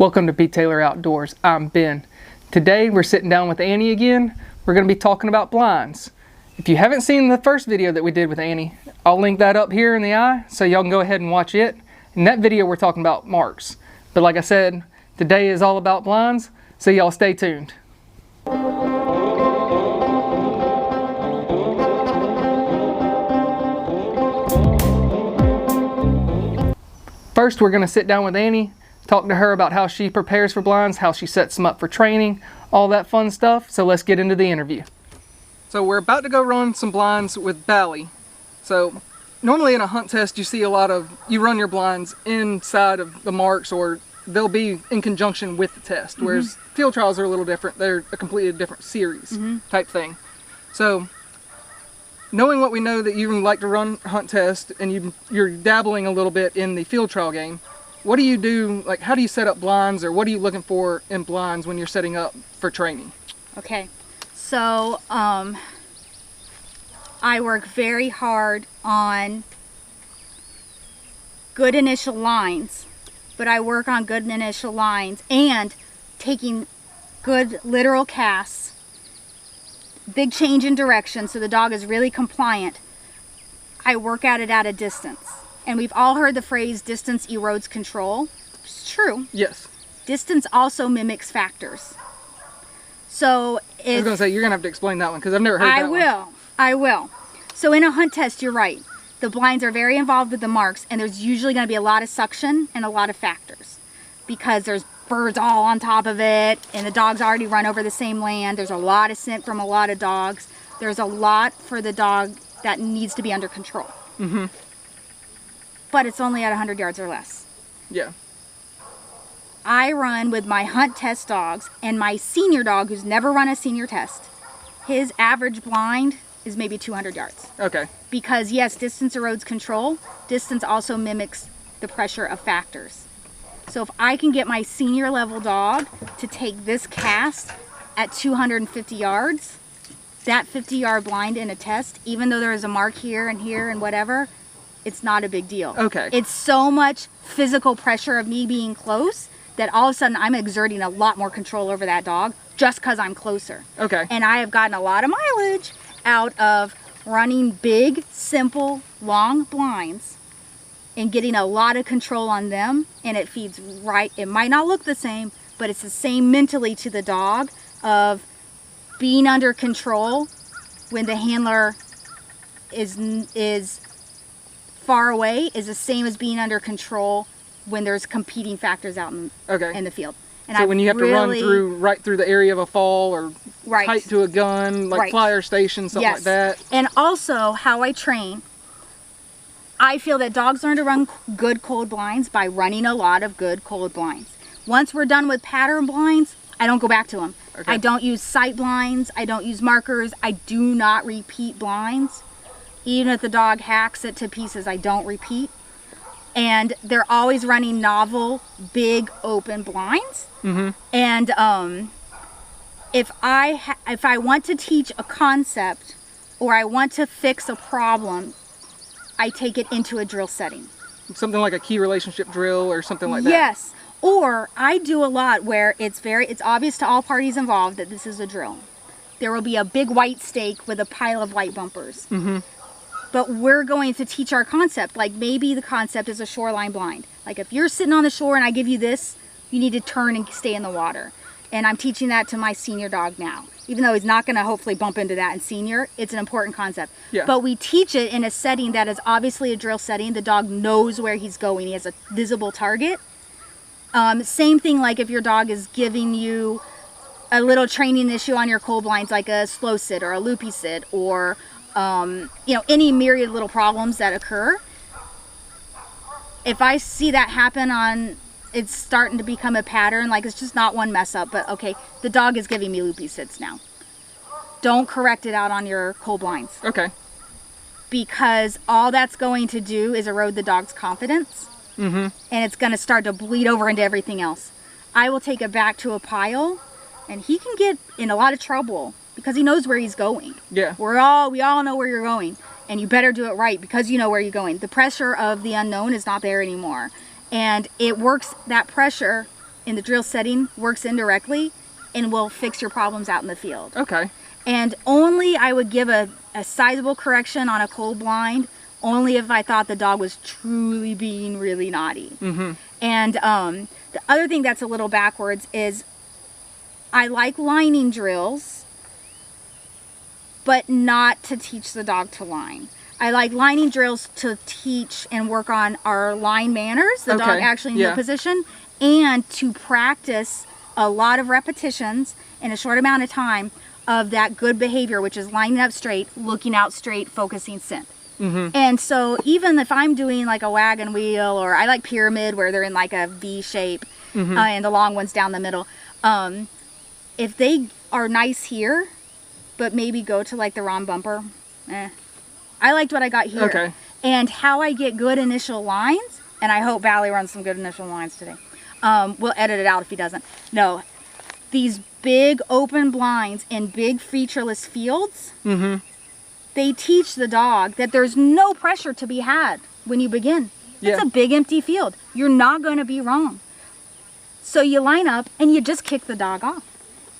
Welcome to P. Taylor Outdoors. I'm Ben. Today we're sitting down with Anney again. We're going to be talking about blinds. If you haven't seen the first video that we did with Anney, I'll link that up here in the eye so y'all can go ahead and watch it. In that video we're talking about marks. But like I said, today is all about blinds, so y'all stay tuned. First we're going to sit down with Anney, talk to her about how she prepares for blinds, how she sets them up for training, all that fun stuff. So let's get into the interview. So we're about to go run some blinds with Bally. So normally in a hunt test you see a lot of, you run your blinds inside of the marks or they'll be in conjunction with the test. Whereas field trials are a little different. They're a completely different series type thing. So knowing what we know that you like to run hunt test and you're dabbling a little bit in the field trial game, what do you do, like how do you set up blinds, or what are you looking for in blinds when you're setting up for training? Okay, so I work very hard on good initial lines, but I work on good initial lines and taking good literal casts, big change in direction so the dog is really compliant. I work at it at a distance. And we've all heard the phrase, distance erodes control. It's true. Yes. Distance also mimics factors. So if... I was going to say, you're going to have to explain that one because I've never heard that one. I will. So in a hunt test, you're right. The blinds are very involved with the marks, and there's usually going to be a lot of suction and a lot of factors because there's birds all on top of it, and the dogs already run over the same land. There's a lot of scent from a lot of dogs. There's a lot for the dog that needs to be under control. But it's only at 100 yards or less. Yeah. I run with my hunt test dogs and my senior dog who's never run a senior test. His average blind is maybe 200 yards. Okay. Because yes, distance erodes control. Distance also mimics the pressure of factors. So if I can get my senior level dog to take this cast at 250 yards, that 50-yard blind in a test, even though there is a mark here and whatever, it's not a big deal. Okay. It's so much physical pressure of me being close that all of a sudden I'm exerting a lot more control over that dog just because I'm closer. Okay. And I have gotten a lot of mileage out of running big, simple, long blinds and getting a lot of control on them, and it feeds right. It might not look the same, but it's the same mentally to the dog of being under control when the handler is far away is the same as being under control when there's competing factors out in the field. And so when you have to run right through the area of a fall or tight to a gun, like flyer station, something like that. And also how I train, I feel that dogs learn to run good cold blinds by running a lot of good cold blinds. Once we're done with pattern blinds, I don't go back to them. Okay. I don't use sight blinds. I don't use markers. I do not repeat blinds. Even if the dog hacks it to pieces, I don't repeat. And they're always running novel, big, open blinds. And if I want to teach a concept or I want to fix a problem, I take it into a drill setting. Something like a key relationship drill or something like that. Yes. Or I do a lot where it's obvious to all parties involved that this is a drill. There will be a big white stake with a pile of light bumpers. But we're going to teach our concept. Like maybe the concept is a shoreline blind. Like if you're sitting on the shore and I give you this, you need to turn and stay in the water. And I'm teaching that to my senior dog now. Even though he's not going to hopefully bump into that in senior, it's an important concept. Yeah. But we teach it in a setting that is obviously a drill setting. The dog knows where he's going. He has a visible target. Same thing like if your dog is giving you a little training issue on your cold blinds, like a slow sit or a loopy sit or any myriad little problems that occur. If I see that happen it's starting to become a pattern, like it's just not one mess up, but okay, the dog is giving me loopy sits now. Don't correct it out on your cold blinds. Okay. Because all that's going to do is erode the dog's confidence. And it's going to start to bleed over into everything else. I will take it back to a pile, and he can get in a lot of trouble because he knows where he's going. Yeah. We all know where you're going, and you better do it right because you know where you're going. The pressure of the unknown is not there anymore. And it works, that pressure in the drill setting works indirectly and will fix your problems out in the field. Okay. And only I would give a sizable correction on a cold blind only if I thought the dog was truly being really naughty. Mm-hmm. And the other thing that's a little backwards is I like lining drills, but not to teach the dog to line. I like lining drills to teach and work on our line manners, the dog actually in your position, and to practice a lot of repetitions in a short amount of time of that good behavior, which is lining up straight, looking out straight, focusing scent. Mm-hmm. And so even if I'm doing like a wagon wheel, or I like pyramid where they're in like a V shape, and the long ones down the middle, if they are nice here, but maybe go to like the wrong bumper, I liked what I got here. Okay. And how I get good initial lines, and I hope Valley runs some good initial lines today. We'll edit it out if he doesn't. No, these big open blinds in big featureless fields, they teach the dog that there's no pressure to be had when you begin. It's a big empty field. You're not going to be wrong. So you line up and you just kick the dog off.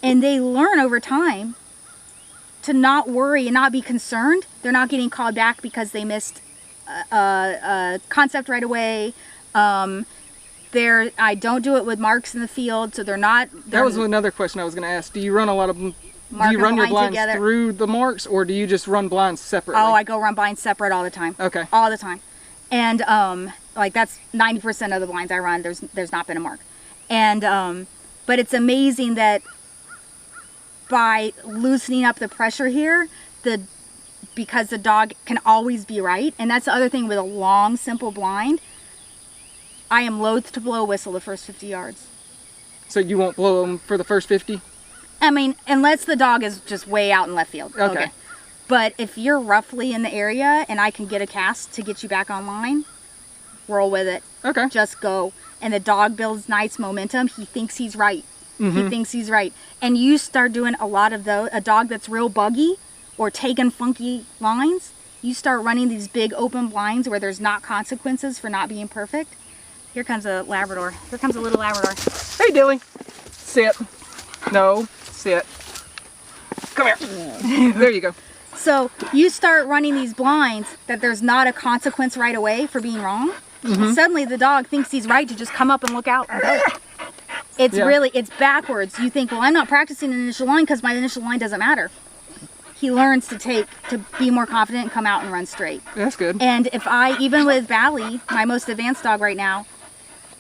And they learn over time to not worry and not be concerned. They're not getting called back because they missed a concept right away. I don't do it with marks in the field, so they're not. That was another question I was going to ask. Do you run a lot of them? Do you run your blinds through the marks, or do you just run blinds separately? Oh, I go run blinds separate all the time. Okay. All the time, and like that's 90% of the blinds I run. There's not been a mark, and but it's amazing that by loosening up the pressure here, because the dog can always be right, and that's the other thing with a long, simple blind. I am loath to blow a whistle the first 50 yards. So you won't blow them for the first 50? I mean, unless the dog is just way out in left field. Okay. But if you're roughly in the area and I can get a cast to get you back online, roll with it. Okay. Just go. And the dog builds nice momentum. He thinks he's right. He thinks he's right. And you start doing a lot of those, a dog that's real buggy or taking funky lines, you start running these big open blinds where there's not consequences for not being perfect. Here comes a Labrador. Here comes a little Labrador. Hey, Dilly. Sit. No, sit. Come here. There you go. So you start running these blinds that there's not a consequence right away for being wrong. Suddenly the dog thinks he's right to just come up and look out and go. It's really, it's backwards. You think, well, I'm not practicing an initial line because my initial line doesn't matter. He learns to be more confident and come out and run straight. That's good. And if even with Valley, my most advanced dog right now,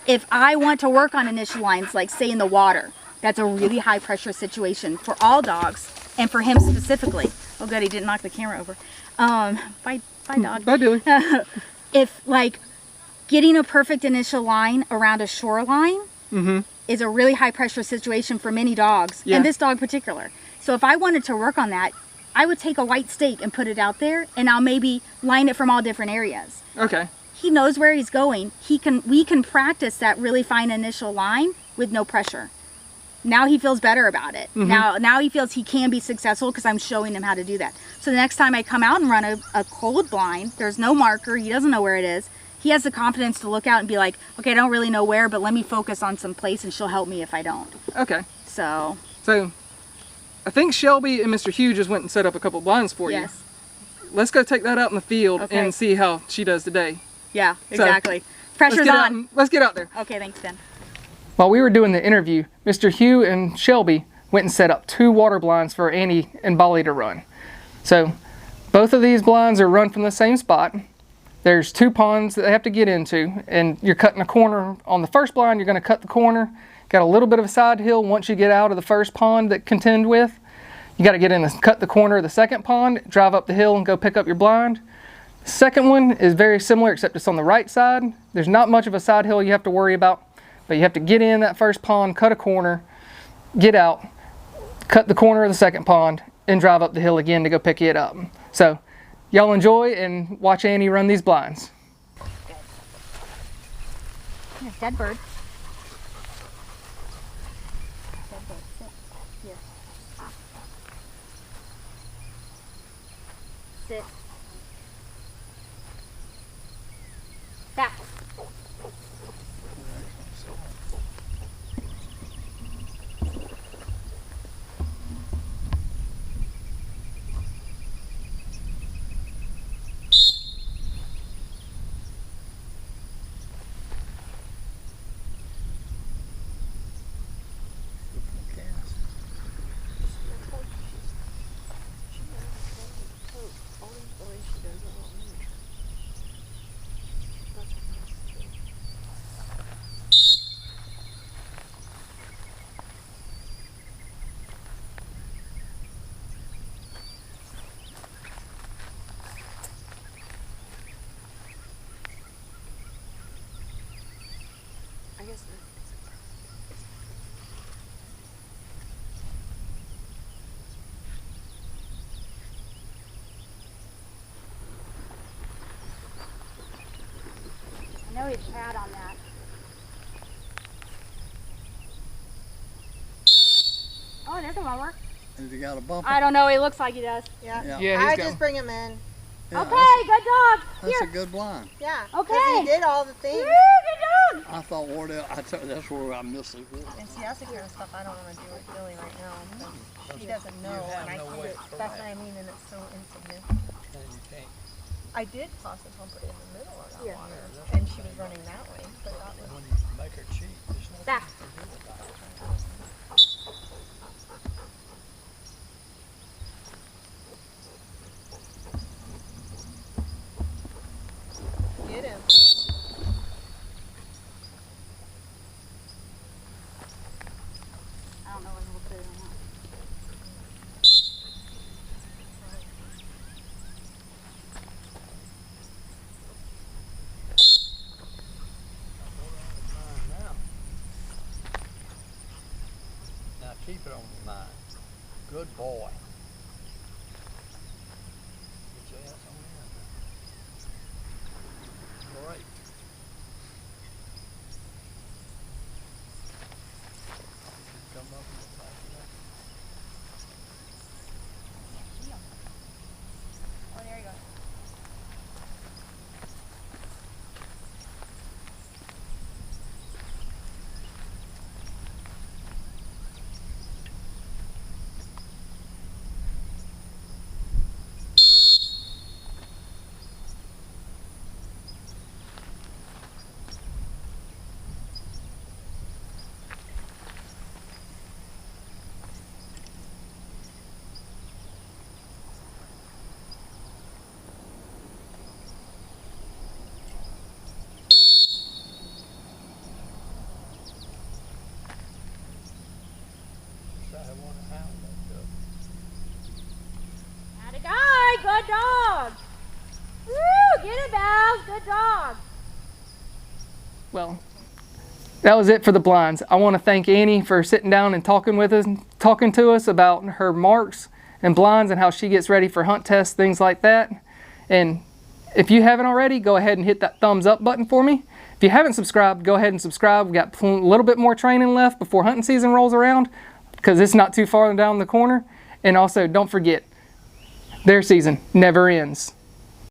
if I want to work on initial lines, like say in the water, that's a really high pressure situation for all dogs and for him specifically. Oh good, he didn't knock the camera over. Bye dog. Bye, Dilly. If like getting a perfect initial line around a shoreline is a really high pressure situation for many dogs, and this dog in particular. So if I wanted to work on that, I would take a white stake and put it out there, and I'll maybe line it from all different areas. Okay. He knows where he's going. We can practice that really fine initial line with no pressure. Now he feels better about it. Now he feels he can be successful because I'm showing him how to do that. So the next time I come out and run a cold blind, there's no marker, he doesn't know where it is. He has the confidence to look out and be like, okay, I don't really know where, but let me focus on some place and she'll help me if I don't. Okay. So I think Shelby and Mr. Hugh just went and set up a couple blinds for you. Let's go take that out in the field and see how she does today. Yeah, exactly. Pressure's on. Let's get out there. Okay, thanks, Ben. While we were doing the interview, Mr. Hugh and Shelby went and set up 2 water blinds for Anney and Bolly to run. So both of these blinds are run from the same spot. There's 2 ponds that they have to get into, and you're cutting a corner on the first blind. You're going to cut the corner. Got a little bit of a side hill once you get out of the first pond that contend with. You got to get in and cut the corner of the second pond, drive up the hill and go pick up your blind. The second one is very similar, except it's on the right side. There's not much of a side hill you have to worry about, but you have to get in that first pond, cut a corner, get out, cut the corner of the second pond, and drive up the hill again to go pick it up. So y'all enjoy and watch Anney run these blinds. Dead bird. Sit. Back. know he's had on that. Oh, there's a mower. Has he got a bumper? I don't know. He looks like he does. Yeah. Yeah, I he's got just bring him in. Yeah, Okay, good dog. That's Here. a good blind. Yeah. 'cause Okay. he did all the things. Woo, good dog. I thought Wardell, that's where I missed it. And see, that's the kind of stuff I don't want to do with Billy right now. Because he doesn't know, and I see it. That's what I mean, and it's so insignificant. I did toss a bumper in the middle of that water, and she was running that way. But that was Back. get him. I don't know what we'll put it on. Now keep it on your mind. Good boy. Get your ass on there. Great. Come up and go back to that. Oh, there you go. Atta guy, good dog. Woo, get it, Val, good dog. Well, that was it for the blinds. I want to thank Anney for sitting down and talking to us about her marks and blinds and how she gets ready for hunt tests, things like that. And if you haven't already, go ahead and hit that thumbs up button for me. If you haven't subscribed, go ahead and subscribe. We've got a little bit more training left before hunting season rolls around, because it's not too far down the corner. And also, don't forget, their season never ends.